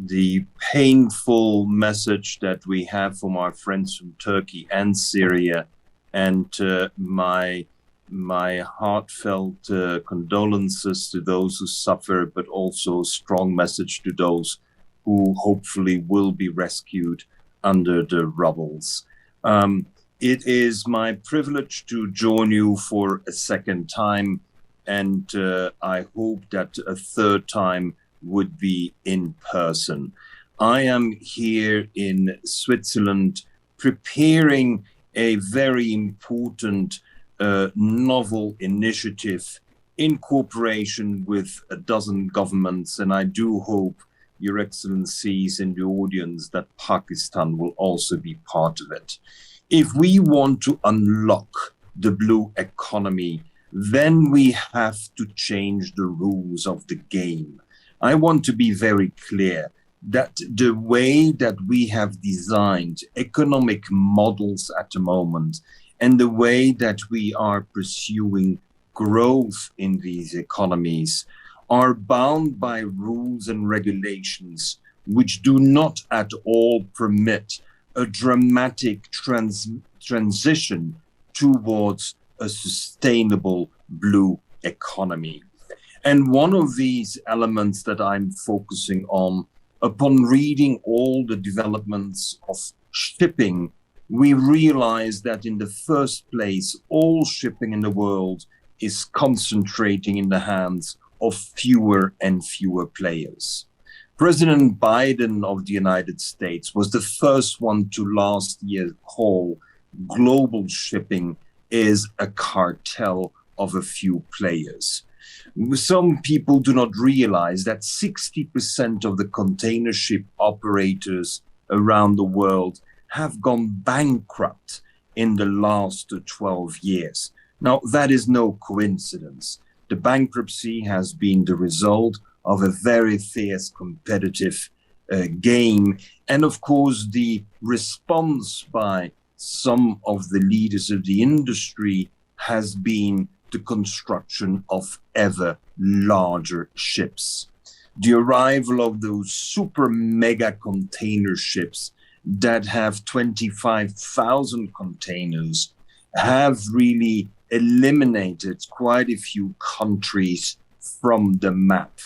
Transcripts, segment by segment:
the painful message that we have from our friends from Turkey and Syria, and my heartfelt condolences to those who suffer, but also a strong message to those who hopefully will be rescued under the rubbles. It is my privilege to join you for a second time, and I hope that a third time would be in person. I am here in Switzerland preparing a very important novel initiative in cooperation with a dozen governments, and I do hope, Your Excellencies in the audience, that Pakistan will also be part of it. If we want to unlock the blue economy, then we have to change the rules of the game. I want to be very clear that the way that we have designed economic models at the moment and the way that we are pursuing growth in these economies are bound by rules and regulations which do not at all permit a dramatic transition towards a sustainable blue economy. And one of these elements that I'm focusing on, upon reading all the developments of shipping, we realize that in the first place, all shipping in the world is concentrating in the hands of fewer and fewer players. President Biden of the United States was the first one to last year call global shipping is a cartel of a few players. Some people do not realize that 60% of the container ship operators around the world have gone bankrupt in the last 12 years. Now, that is no coincidence. The bankruptcy has been the result of a very fierce competitive game. And of course, the response by some of the leaders of the industry has been the construction of ever larger ships. The arrival of those super mega container ships that have 25,000 containers have really eliminated quite a few countries from the map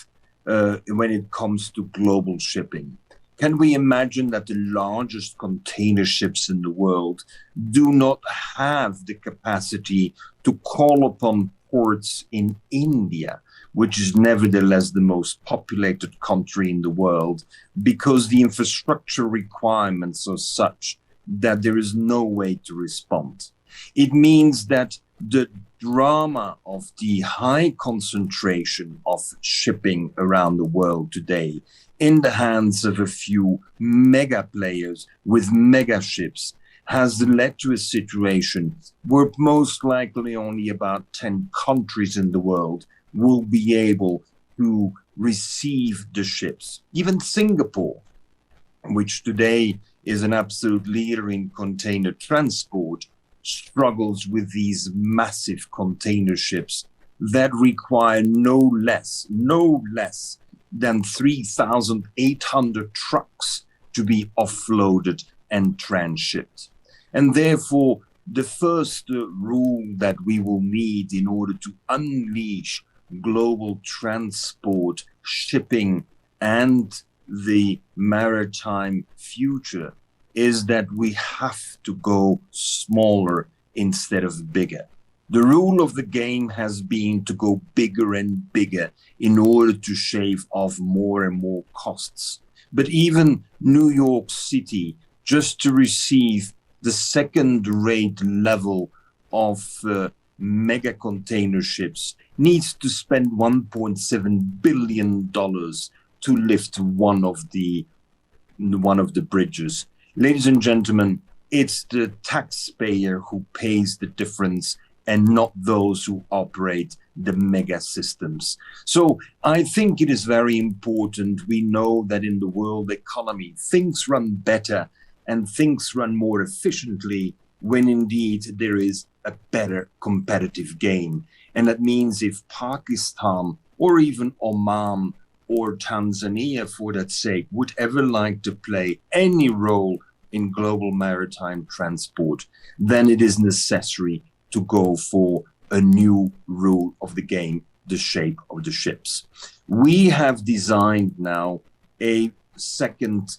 when it comes to global shipping. Can we imagine that the largest container ships in the world do not have the capacity to call upon ports in India, which is nevertheless the most populated country in the world, because the infrastructure requirements are such that there is no way to respond? It means that the drama of the high concentration of shipping around the world today in the hands of a few mega players with mega ships has led to a situation where most likely only about 10 countries in the world will be able to receive the ships. Even Singapore, which today is an absolute leader in container transport, struggles with these massive container ships that require no less than 3,800 trucks to be offloaded and transshipped. And therefore, the first rule that we will need in order to unleash global transport, shipping, and the maritime future is that we have to go smaller instead of bigger. The rule of the game has been to go bigger and bigger in order to shave off more and more costs. But even New York City, just to receive the second-rate level of mega container ships, needs to spend $1.7 billion to lift one of the bridges. Ladies and gentlemen, it's the taxpayer who pays the difference and not those who operate the mega systems. So I think it is very important. We know that in the world economy, things run better and things run more efficiently when indeed there is a better competitive game. And that means if Pakistan or even Oman or Tanzania, for that sake, would ever like to play any role in global maritime transport, then it is necessary to go for a new rule of the game, the shape of the ships. We have designed now a second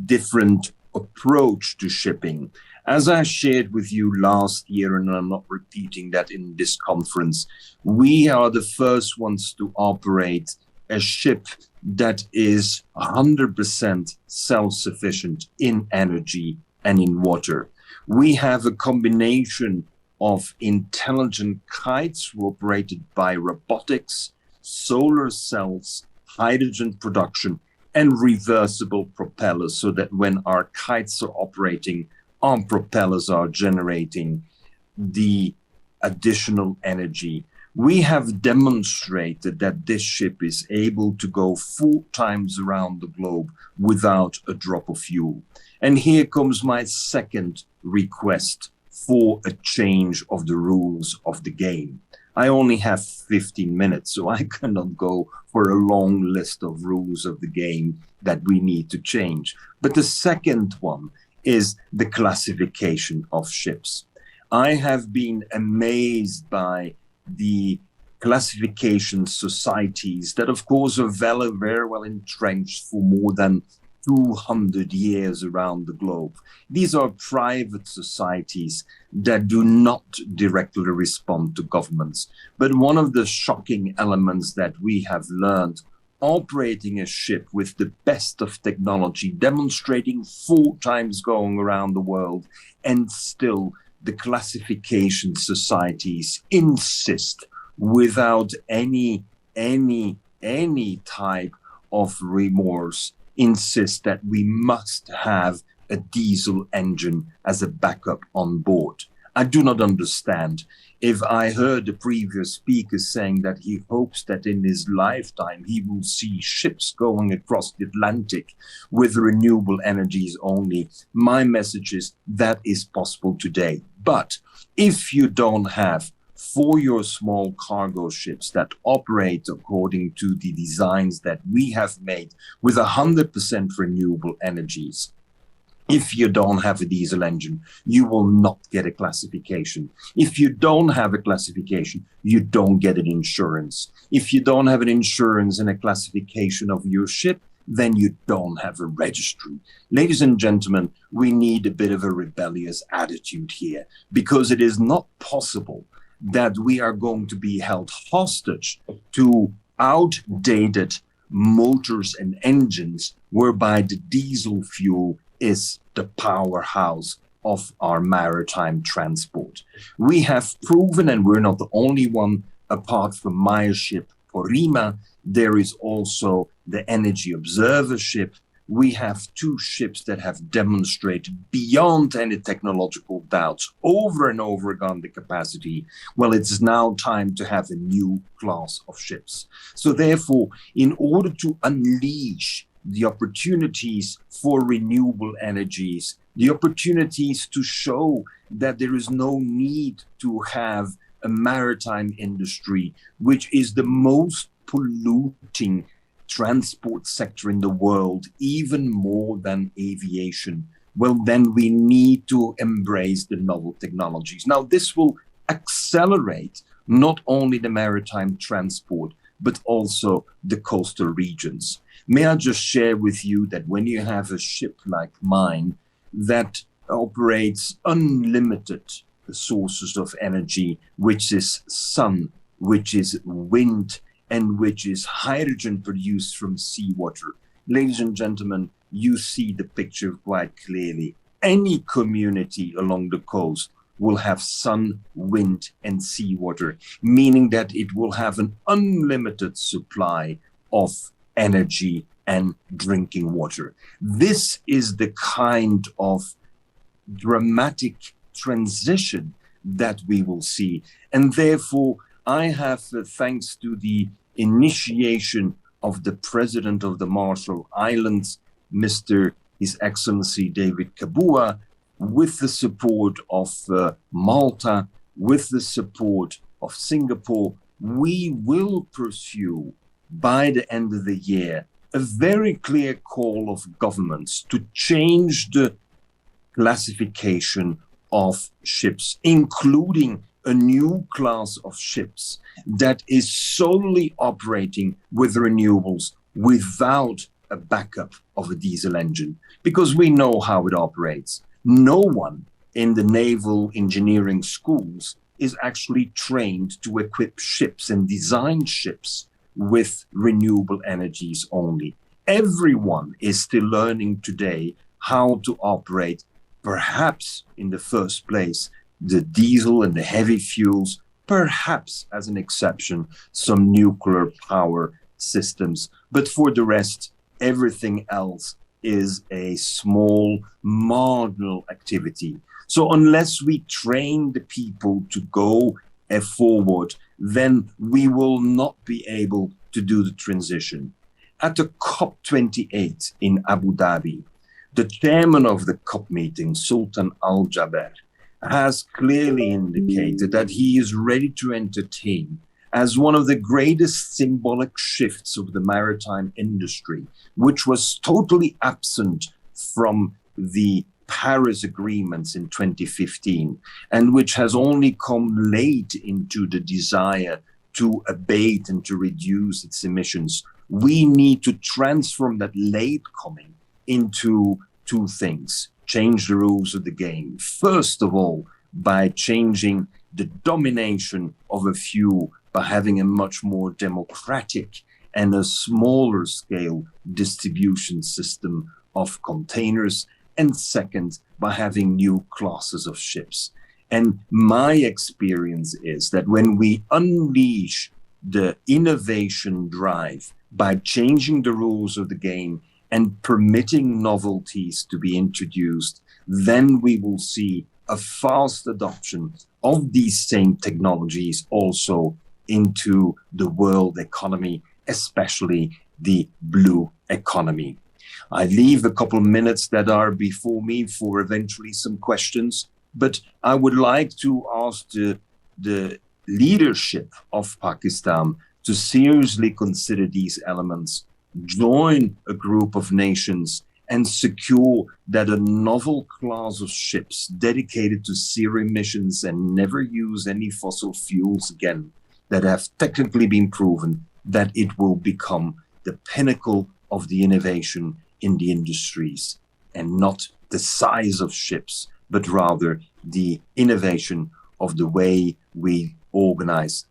different approach to shipping. As I shared with you last year, and I'm not repeating that in this conference, we are the first ones to operate a ship that is 100% self-sufficient in energy and in water. We have a combination of intelligent kites operated by robotics, solar cells, hydrogen production, and reversible propellers, so that when our kites are operating, our propellers are generating the additional energy. We have demonstrated that this ship is able to go 4 times around the globe without a drop of fuel. And here comes my second request for a change of the rules of the game. I only have 15 minutes, so I cannot go for a long list of rules of the game that we need to change. But the second one is the classification of ships. I have been amazed by the classification societies that, of course, are very well entrenched for more than 200 years around the globe. These are private societies that do not directly respond to governments. But one of the shocking elements that we have learned operating a ship with the best of technology, demonstrating 4 times going around the world, and still the classification societies insist without any type of remorse, insist that we must have a diesel engine as a backup on board. I do not understand. If I heard the previous speaker saying that he hopes that in his lifetime he will see ships going across the Atlantic with renewable energies only, my message is that is possible today. But if you don't have for your small cargo ships that operate according to the designs that we have made with 100% renewable energies, if you don't have a diesel engine, you will not get a classification. If you don't have a classification, you don't get an insurance. If you don't have an insurance and a classification of your ship, then you don't have a registry. Ladies and gentlemen, we need a bit of a rebellious attitude here, because it is not possible that we are going to be held hostage to outdated motors and engines whereby the diesel fuel is the powerhouse of our maritime transport. We have proven, and we're not the only one, apart from my ship, Porima, there is also the Energy Observer ship. We have 2 ships that have demonstrated beyond any technological doubts over and over again the capacity. Well, it's now time to have a new class of ships. So therefore, in order to unleash the opportunities for renewable energies, the opportunities to show that there is no need to have a maritime industry, which is the most polluting transport sector in the world, even more than aviation, well, then we need to embrace the novel technologies. Now, this will accelerate not only the maritime transport, but also the coastal regions. May I just share with you that when you have a ship like mine that operates unlimited sources of energy, which is sun, which is wind, and which is hydrogen produced from seawater, ladies and gentlemen, you see the picture quite clearly. Any community along the coast will have sun, wind, and seawater, meaning that it will have an unlimited supply of energy and drinking water. This is the kind of dramatic transition that we will see. And therefore, I have, thanks to the initiation of the President of the Marshall Islands, His Excellency David Kabua, with the support of Malta, with the support of Singapore, we will pursue by the end of the year, a very clear call of governments to change the classification of ships, including a new class of ships that is solely operating with renewables without a backup of a diesel engine, because we know how it operates. No one in the naval engineering schools is actually trained to equip ships and design ships with renewable energies only. Everyone is still learning today how to operate, perhaps in the first place, the diesel and the heavy fuels, perhaps as an exception, some nuclear power systems. But for the rest, everything else is a small, marginal activity. So unless we train the people to go forward, then we will not be able to do the transition. At the COP28 in Abu Dhabi, the chairman of the COP meeting, Sultan Al Jaber, has clearly indicated that he is ready to entertain, as one of the greatest symbolic shifts of the maritime industry, which was totally absent from the Paris agreements in 2015, and which has only come late into the desire to abate and to reduce its emissions. We need to transform that late coming into two things: change the rules of the game. First of all, by changing the domination of a few, by having a much more democratic and a smaller scale distribution system of containers. And second, by having new classes of ships. And my experience is that when we unleash the innovation drive by changing the rules of the game and permitting novelties to be introduced, then we will see a fast adoption of these same technologies also into the world economy, especially the blue economy. I leave a couple of minutes that are before me for eventually some questions, but I would like to ask the leadership of Pakistan to seriously consider these elements, join a group of nations, and secure that a novel class of ships dedicated to zero emissions and never use any fossil fuels again, that have technically been proven, that it will become the pinnacle of the innovation in the industries, and not the size of ships, but rather the innovation of the way we organize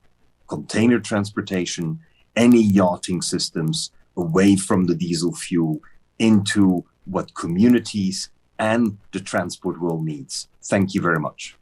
container transportation, any yachting systems, away from the diesel fuel into what communities and the transport world needs. Thank you very much.